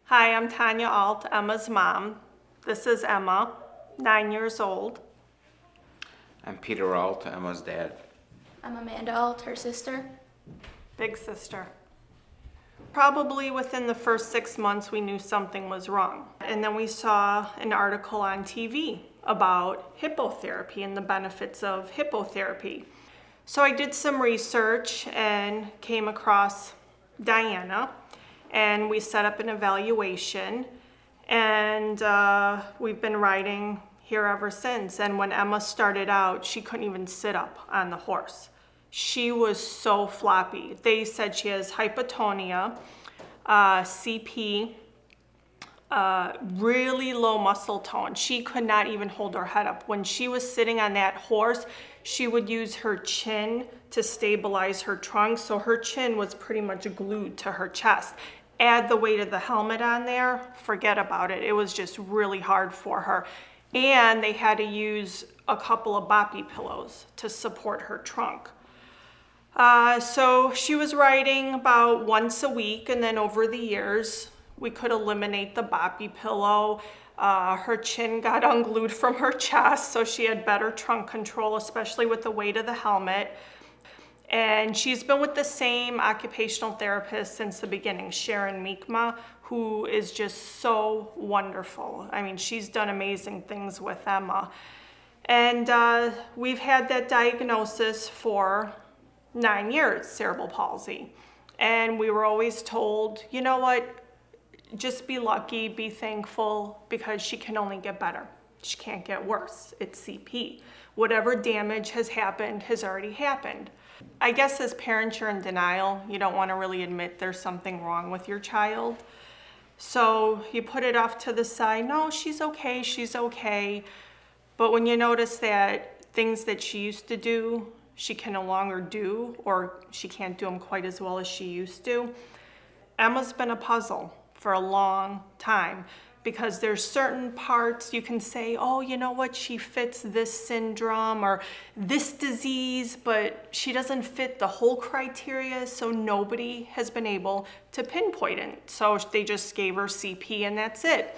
Hi, I'm Tanya Alt, Emma's mom. This is Emma, 9 years old. I'm Peter Alt, Emma's dad. I'm Amanda Alt, her sister. Big sister. Probably within the first 6 months we knew something was wrong. And then we saw an article on TV about hippotherapy and the benefits of hippotherapy. So I did some research and came across Diana, and we set up an evaluation, and we've been riding here ever since. And when Emma started out, she couldn't even sit up on the horse. She was so floppy. They said she has hypotonia, CP, really low muscle tone. She could not even hold her head up. When she was sitting on that horse, she would use her chin to stabilize her trunk, so her chin was pretty much glued to her chest. Add the weight of the helmet on there, forget about it. It was just really hard for her. And they had to use a couple of boppy pillows to support her trunk. So she was riding about once a week, and then over the years, we could eliminate the boppy pillow. Her chin got unglued from her chest, so she had better trunk control, especially with the weight of the helmet. And she's been with the same occupational therapist since the beginning, Sharon Meekma, who is just so wonderful. I mean, she's done amazing things with Emma. And we've had that diagnosis for 9 years, cerebral palsy. And we were always told, you know what, just be lucky, be thankful, because she can only get better. She can't get worse. It's CP. Whatever damage has happened has already happened. I guess as parents, you're in denial. You don't want to really admit there's something wrong with your child. So you put it off to the side. No, she's okay, she's okay. But when you notice that things that she used to do, she can no longer do, or she can't do them quite as well as she used to, Emma's been a puzzle for a long time, because there's certain parts you can say, oh, you know what, she fits this syndrome or this disease, but she doesn't fit the whole criteria, so nobody has been able to pinpoint it. So they just gave her CP and that's it.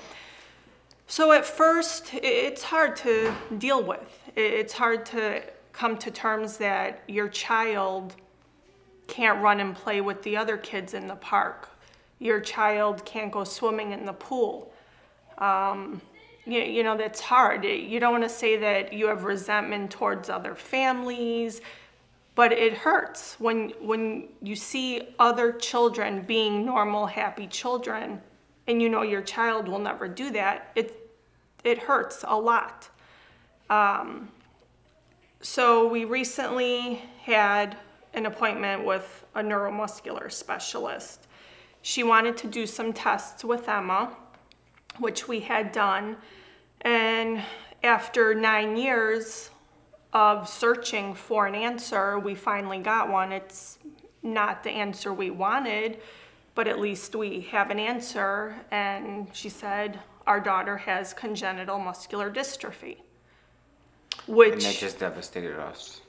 So at first, it's hard to deal with. It's hard to come to terms that your child can't run and play with the other kids in the park. Your child can't go swimming in the pool. You know, that's hard. You don't want to say that you have resentment towards other families, but it hurts when you see other children being normal, happy children, and you know your child will never do that. It hurts a lot. So we recently had an appointment with a neuromuscular specialist. She wanted to do some tests with Emma, which we had done, and after 9 years of searching for an answer, we finally got one. It's not the answer we wanted, but at least we have an answer, and she said our daughter has congenital muscular dystrophy, which... And that just devastated us.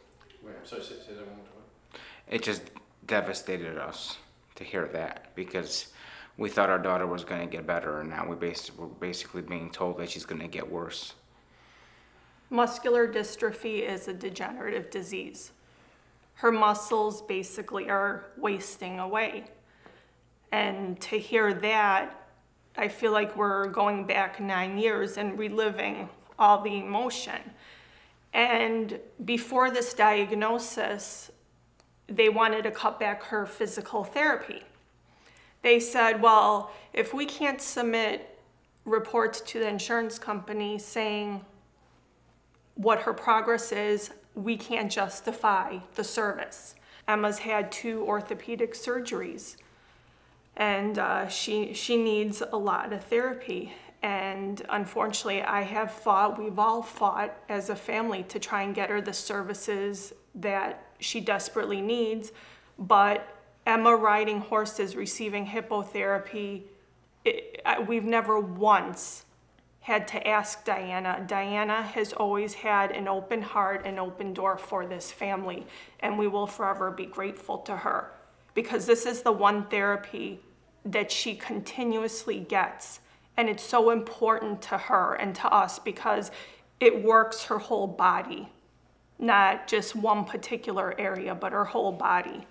Wait, I'm sorry, say that one more time. It just devastated us to hear that, because we thought our daughter was going to get better, and now we're basically being told that she's going to get worse. Muscular dystrophy is a degenerative disease. Her muscles basically are wasting away. And to hear that, I feel like we're going back 9 years and reliving all the emotion. And before this diagnosis, they wanted to cut back her physical therapy. They said, well, if we can't submit reports to the insurance company saying what her progress is, we can't justify the service. Emma's had 2 orthopedic surgeries, and she needs a lot of therapy. And unfortunately, we've all fought as a family to try and get her the services that she desperately needs, but Emma riding horses, receiving hippotherapy, we've never once had to ask Diana. Diana has always had an open heart, an open door for this family, and we will forever be grateful to her, because this is the one therapy that she continuously gets. And it's so important to her and to us because it works her whole body, not just one particular area, but her whole body.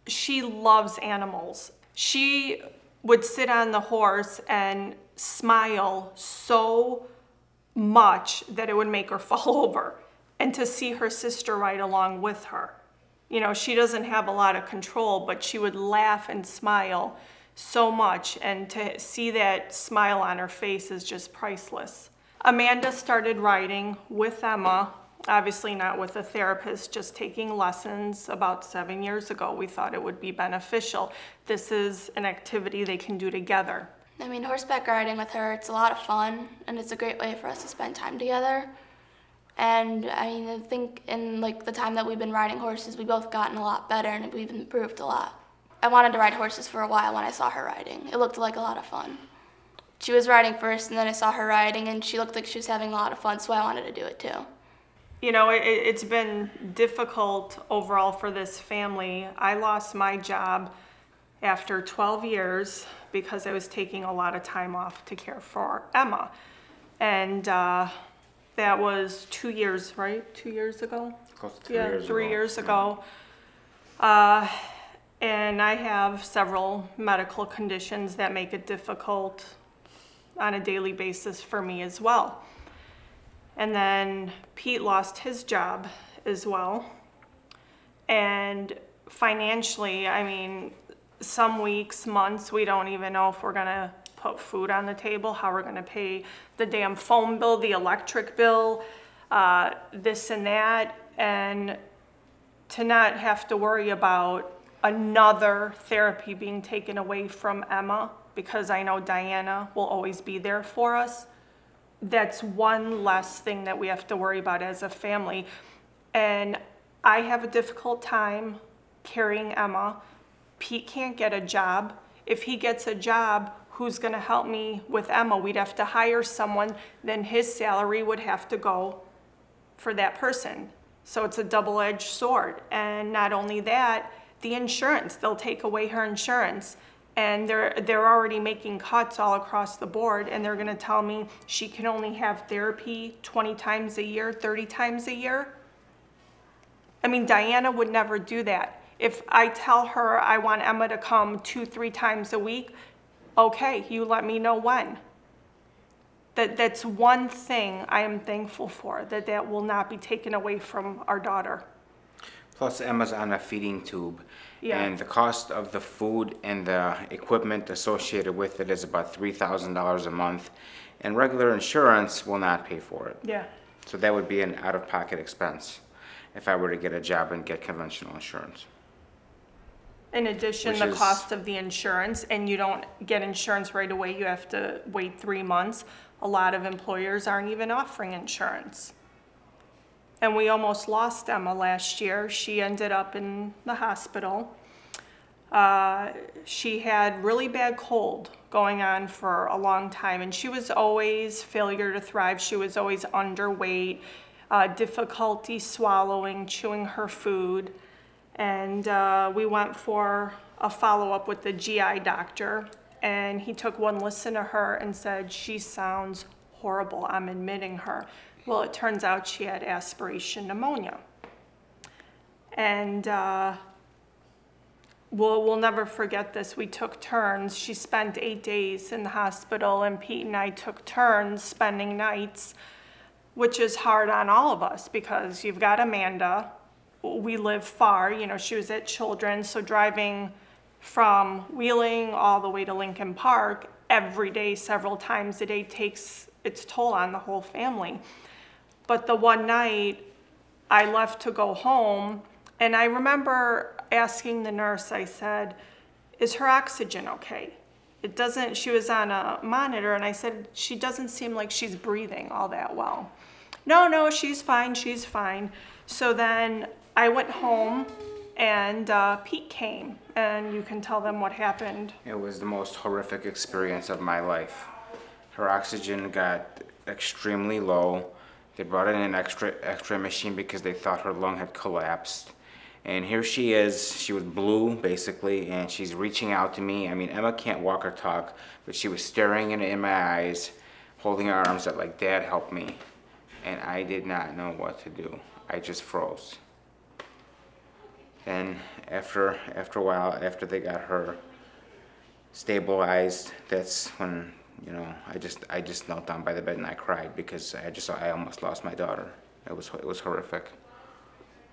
She loves animals. She would sit on the horse and smile so much that it would make her fall over. And to see her sister ride along with her. You know, she doesn't have a lot of control, but she would laugh and smile so much. And to see that smile on her face is just priceless. Amanda started riding with Emma, obviously not with a therapist, just taking lessons about 7 years ago. We thought it would be beneficial. This is an activity they can do together. I mean, horseback riding with her, it's a lot of fun, and it's a great way for us to spend time together. And I mean, I think in like the time that we've been riding horses, we've both gotten a lot better and we've improved a lot. I wanted to ride horses for a while when I saw her riding. It looked like a lot of fun. She was riding first, and then I saw her riding, and she looked like she was having a lot of fun, so I wanted to do it too. You know, it's been difficult overall for this family. I lost my job after 12 years because I was taking a lot of time off to care for Emma. And that was 2 years, right? 2 years ago? Close to 3 years ago. 3 years ago. And I have several medical conditions that make it difficult on a daily basis for me as well. And then Pete lost his job as well. And financially, I mean, some weeks, months, we don't even know if we're gonna put food on the table, how we're gonna pay the damn phone bill, the electric bill, this and that. And to not have to worry about another therapy being taken away from Emma, because I know Diana will always be there for us. That's one less thing that we have to worry about as a family. And I have a difficult time carrying Emma. Pete can't get a job. If he gets a job, who's gonna help me with Emma? We'd have to hire someone, then his salary would have to go for that person. So it's a double-edged sword. And not only that, the insurance, they'll take away her insurance. And they're already making cuts all across the board, and they're gonna tell me she can only have therapy 20 times a year, 30 times a year. I mean, Diana would never do that. If I tell her I want Emma to come 2-3 times a week, okay, you let me know when. That's one thing I am thankful for, that will not be taken away from our daughter. Plus, Emma's on a feeding tube. Yeah. And the cost of the food and the equipment associated with it is about $3,000 a month. And regular insurance will not pay for it. Yeah. So that would be an out-of-pocket expense if I were to get a job and get conventional insurance. In addition, Which the is- cost of the insurance, and you don't get insurance right away, you have to wait 3 months. A lot of employers aren't even offering insurance. And we almost lost Emma last year. She ended up in the hospital. She had really bad cold going on for a long time, and she was always failure to thrive. She was always underweight, difficulty swallowing, chewing her food. And we went for a follow-up with the GI doctor, and he took one listen to her and said, "She sounds horrible, I'm admitting her." Well, it turns out she had aspiration pneumonia. And we'll never forget this. We took turns. She spent 8 days in the hospital, and Pete and I took turns spending nights, which is hard on all of us because you've got Amanda. We live far, you know, she was at Children's, so driving from Wheeling all the way to Lincoln Park every day, several times a day, takes its toll on the whole family. But the one night I left to go home, and I remember asking the nurse, I said, "Is her oxygen okay?" It doesn't, she was on a monitor, and I said, "She doesn't seem like she's breathing all that well." No, she's fine, she's fine. So then I went home, and Pete came, and you can tell them what happened. It was the most horrific experience of my life. Her oxygen got extremely low. They brought in an X-ray machine because they thought her lung had collapsed. And here she is. She was blue, basically, and she's reaching out to me. I mean, Emma can't walk or talk, but she was staring in my eyes, holding her arms up like, "Dad, help me." And I did not know what to do. I just froze. Then after a while, after they got her stabilized, that's when, you know, I just knelt down by the bed and I cried because I almost lost my daughter. It was horrific.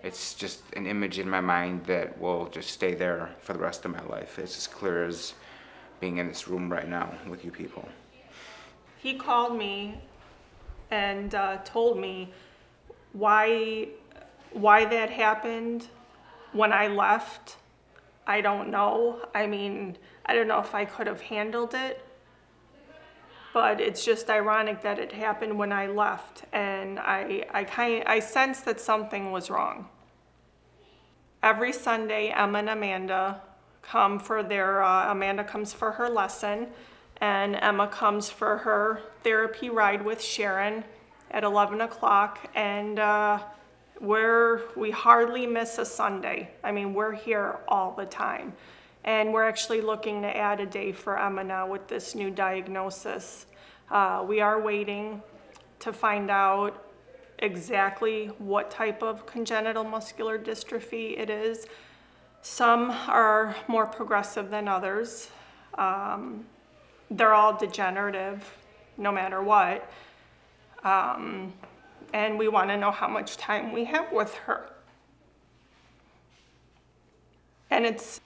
It's just an image in my mind that will just stay there for the rest of my life. It's as clear as being in this room right now with you people. He called me and told me why that happened when I left. I don't know. I mean, I don't know if I could have handled it, but it's just ironic that it happened when I left, and I sensed that something was wrong. Every Sunday, Emma and Amanda come for their, Amanda comes for her lesson, and Emma comes for her therapy ride with Sharon at 11 o'clock, and we hardly miss a Sunday. I mean, we're here all the time. And we're actually looking to add a day for Emma now with this new diagnosis. We are waiting to find out exactly what type of congenital muscular dystrophy it is. Some are more progressive than others. They're all degenerative, no matter what. And we want to know how much time we have with her. And it's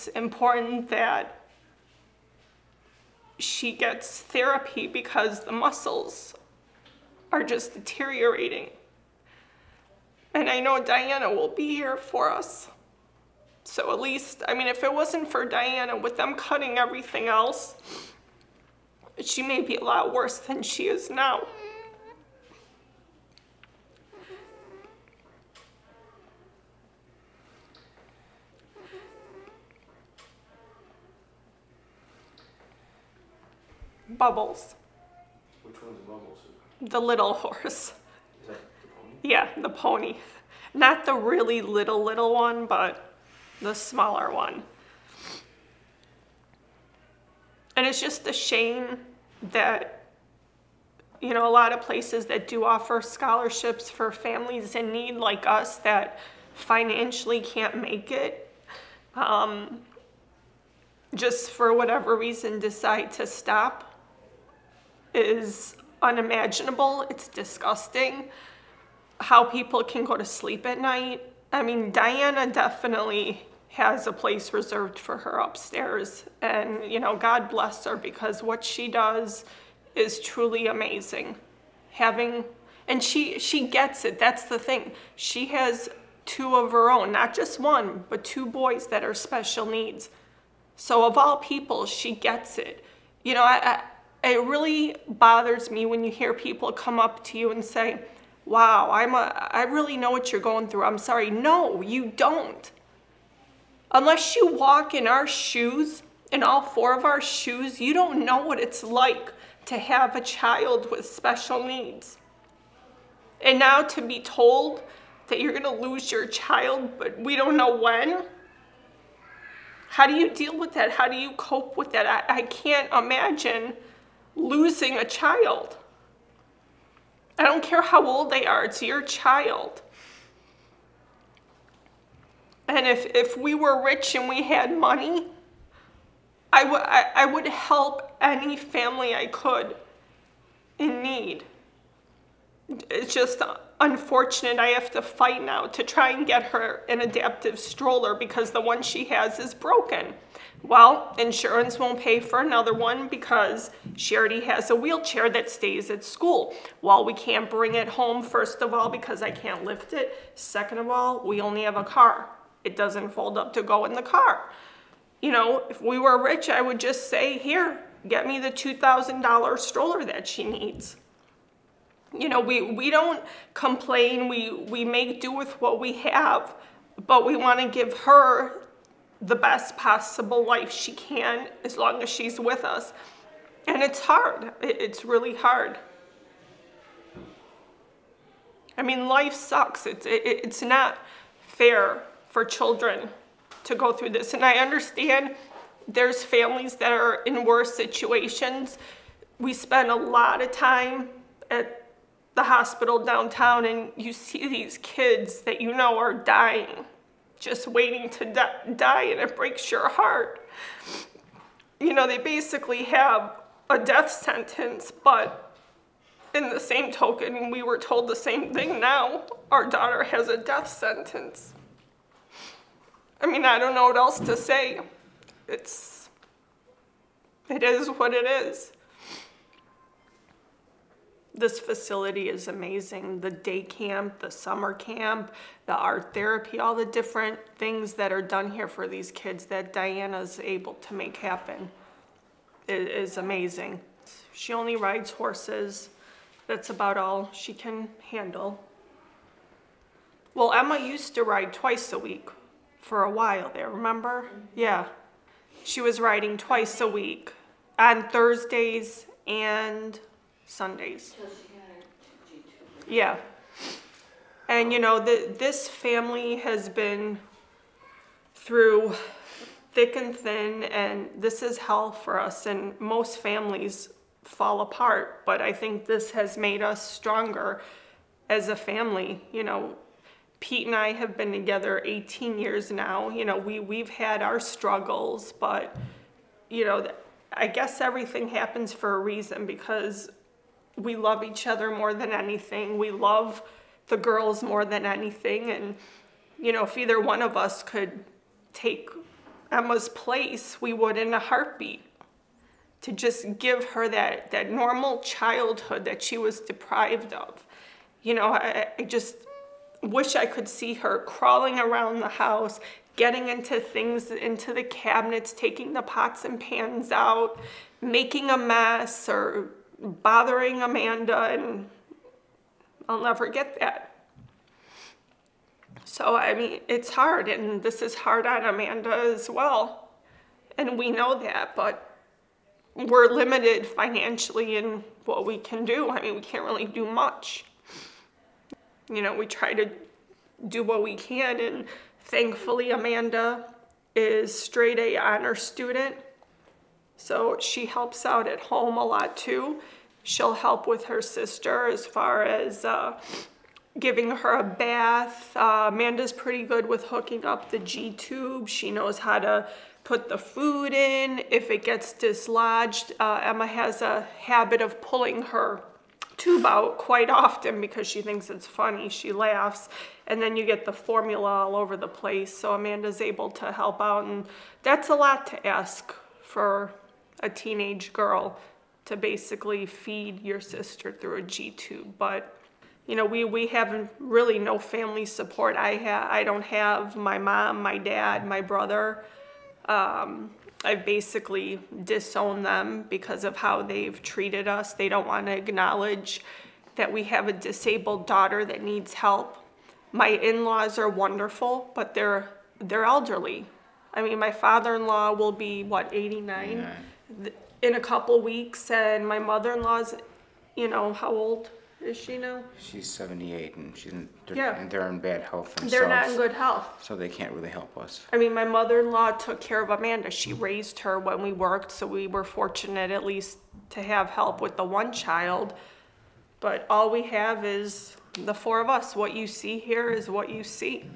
important that she gets therapy because the muscles are just deteriorating. And I know Diana will be here for us. So at least, I mean, if it wasn't for Diana, with them cutting everything else, she may be a lot worse than she is now. Bubbles. Which one's Bubbles? The little horse. Is that the pony? Yeah, the pony. Not the really little one, but the smaller one. And it's just a shame that, you know, a lot of places that do offer scholarships for families in need like us that financially can't make it, just for whatever reason decide to stop, is unimaginable. It's disgusting how people can go to sleep at night. I mean, Diana definitely has a place reserved for her upstairs, and you know, God bless her, because what she does is truly amazing. And she gets it. That's the thing. She has two of her own, not just one, but two boys that are special needs. So of all people, she gets it. You know, it really bothers me when you hear people come up to you and say, "Wow, I really know what you're going through. I'm sorry." No, you don't. Unless you walk in our shoes, in all four of our shoes, you don't know what it's like to have a child with special needs. And now to be told that you're gonna lose your child, but we don't know when. How do you deal with that? How do you cope with that? I can't imagine losing a child. I don't care how old they are, it's your child. And if we were rich and we had money, I would help any family I could in need. It's just unfortunate I have to fight now to try and get her an adaptive stroller because the one she has is broken. Well, insurance won't pay for another one because she already has a wheelchair that stays at school. Well, we can't bring it home, first of all, because I can't lift it. Second of all, we only have a car. It doesn't fold up to go in the car. You know, if we were rich, I would just say, "Here, get me the $2,000 stroller that she needs." You know, we don't complain. We make do with what we have, but we want to give her the best possible life she can as long as she's with us. And it's hard. It's really hard. I mean, life sucks. It's not fair for children to go through this. And I understand there's families that are in worse situations. We spend a lot of time at the hospital downtown, and you see these kids that you know are dying, just waiting to die, and it breaks your heart. You know, they basically have a death sentence, but in the same token, we were told the same thing now. Our daughter has a death sentence. I mean, I don't know what else to say. It is what it is. This facility is amazing. The day camp, the summer camp, the art therapy, all the different things that are done here for these kids that Diana's able to make happen. It is amazing. She only rides horses. That's about all she can handle. Well, Emma used to ride twice a week for a while there, remember? Yeah. She was riding twice a week on Thursdays and Sundays. Yeah. And you know, this family has been through thick and thin, and this is hell for us, and most families fall apart, but I think this has made us stronger as a family. You know, Pete and I have been together 18 years now. You know, we've had our struggles, but you know, I guess everything happens for a reason, because we love each other more than anything. We love the girls more than anything. And, you know, if either one of us could take Emma's place, we would in a heartbeat, to just give her that normal childhood that she was deprived of. You know, I just wish I could see her crawling around the house, getting into things, into the cabinets, taking the pots and pans out, making a mess, or bothering Amanda, and I'll never get that. So, I mean, it's hard, and this is hard on Amanda as well. And we know that, but we're limited financially in what we can do. I mean, we can't really do much. You know, we try to do what we can, and thankfully Amanda is straight A honor student. So she helps out at home a lot too. She'll help with her sister as far as giving her a bath. Amanda's pretty good with hooking up the G-tube. She knows how to put the food in. If it gets dislodged, Emma has a habit of pulling her tube out quite often because she thinks it's funny. She laughs, and then you get the formula all over the place. So Amanda's able to help out, and that's a lot to ask for a teenage girl, to basically feed your sister through a G-tube. But you know, we have really no family support. I don't have my mom, my dad, my brother. I basically disown them because of how they've treated us. They don't want to acknowledge that we have a disabled daughter that needs help. My in-laws are wonderful, but they're elderly. I mean, my father-in-law will be, what, 89 in a couple weeks, and my mother-in-law's, you know, how old is she now? She's 78, and Yeah. and they're in bad health themselves. They're not in good health. So they can't really help us. I mean, my mother-in-law took care of Amanda. She raised her when we worked, so we were fortunate at least to have help with the one child. But all we have is the four of us. What you see here is what you see.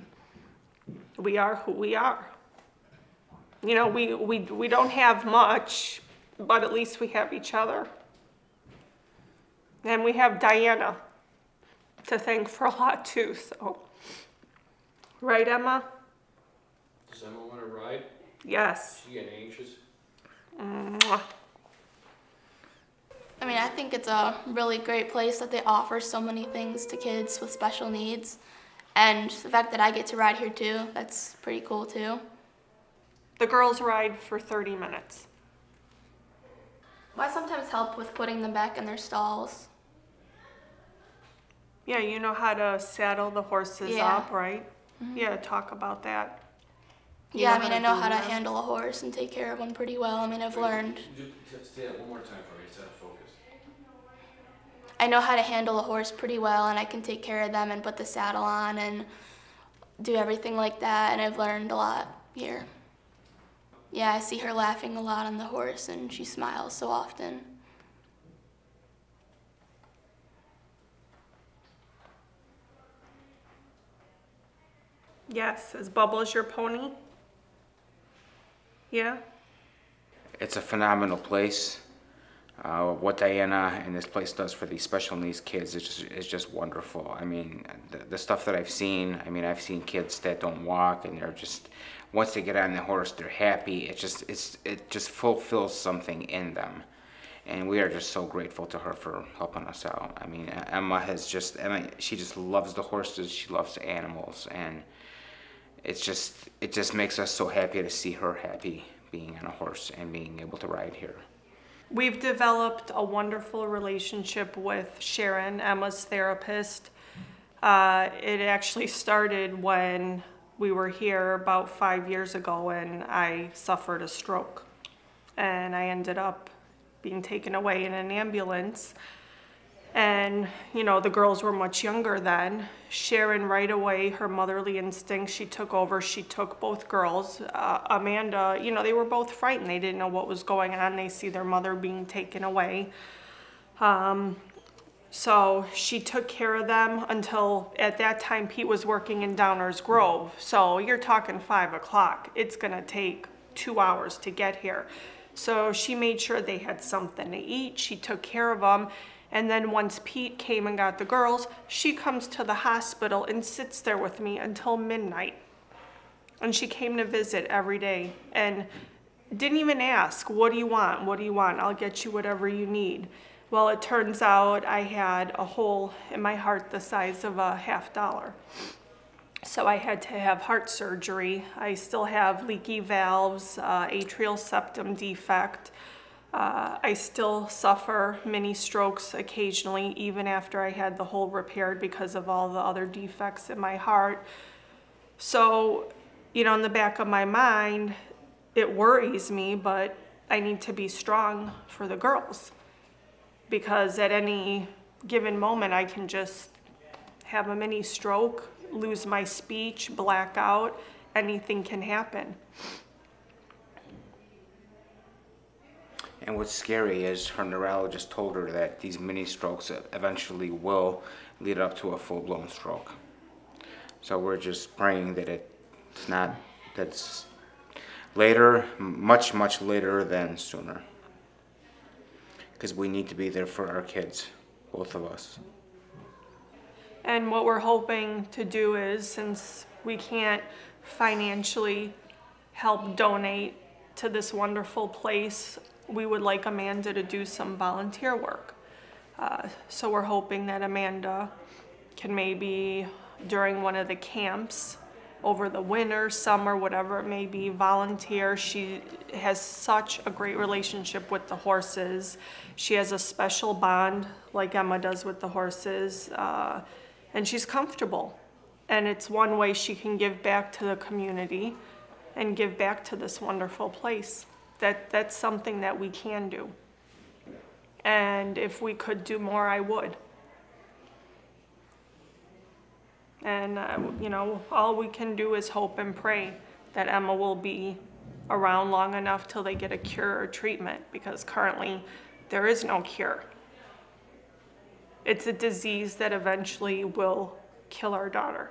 We are who we are. You know, we don't have much, but at least we have each other. And we have Diana to thank for a lot too, so. Right, Emma? Does Emma want to ride? Yes. She getting anxious? Mwah. I mean, I think it's a really great place that they offer so many things to kids with special needs. And the fact that I get to ride here too, that's pretty cool too. The girls ride for 30 minutes. I sometimes help with putting them back in their stalls. Yeah, you know how to saddle the horses Yeah. up, right? Mm-hmm. Yeah, talk about that. Yeah, I mean, I know do how to that. handle a horse and take care of one pretty well. I mean, I've learned. Say that one more time for me, instead of focus. I know how to handle a horse pretty well, and I can take care of them and put the saddle on and do everything like that, and I've learned a lot here. Yeah, I see her laughing a lot on the horse, and she smiles so often. Yes, is Bubbles your pony? Yeah? It's a phenomenal place. What Diana and this place does for these special needs kids is just wonderful. I mean, the stuff that I've seen, I mean, I've seen kids that don't walk and they're just, once they get on the horse, they're happy. It just fulfills something in them. And we are just so grateful to her for helping us out. I mean, Emma, she just loves the horses, she loves the animals, and it just makes us so happy to see her happy being on a horse and being able to ride here. We've developed a wonderful relationship with Sharon, Emma's therapist. It actually started when we were here about 5 years ago and I suffered a stroke. And I ended up being taken away in an ambulance. And, you know, the girls were much younger then. Sharon, right away, her motherly instinct, she took over. She took both girls. Amanda, you know, they were both frightened. They didn't know what was going on. They see their mother being taken away. So she took care of them until, at that time, Pete was working in Downers Grove. So you're talking 5 o'clock. It's gonna take 2 hours to get here. So she made sure they had something to eat. She took care of them. And then once Pete came and got the girls, she comes to the hospital and sits there with me until midnight. And she came to visit every day and didn't even ask, what do you want? What do you want? I'll get you whatever you need. Well, it turns out I had a hole in my heart the size of a $50. So I had to have heart surgery. I still have leaky valves, atrial septum defect. I still suffer mini strokes occasionally, even after I had the hole repaired because of all the other defects in my heart. So, you know, in the back of my mind, it worries me, but I need to be strong for the girls because at any given moment, I can just have a mini stroke, lose my speech, black out, anything can happen. And what's scary is her neurologist told her that these mini strokes eventually will lead up to a full-blown stroke. So we're just praying that that's later, much, much later than sooner. Because we need to be there for our kids, both of us. And what we're hoping to do is, since we can't financially help donate to this wonderful place, we would like Amanda to do some volunteer work. So we're hoping that Amanda can maybe during one of the camps over the winter, summer, whatever it may be, volunteer. She has such a great relationship with the horses. She has a special bond like Emma does with the horses, and she's comfortable. And it's one way she can give back to the community and give back to this wonderful place. That's something that we can do. And if we could do more, I would. And, you know, all we can do is hope and pray that Emma will be around long enough till they get a cure or treatment, because currently there is no cure. It's a disease that eventually will kill our daughter.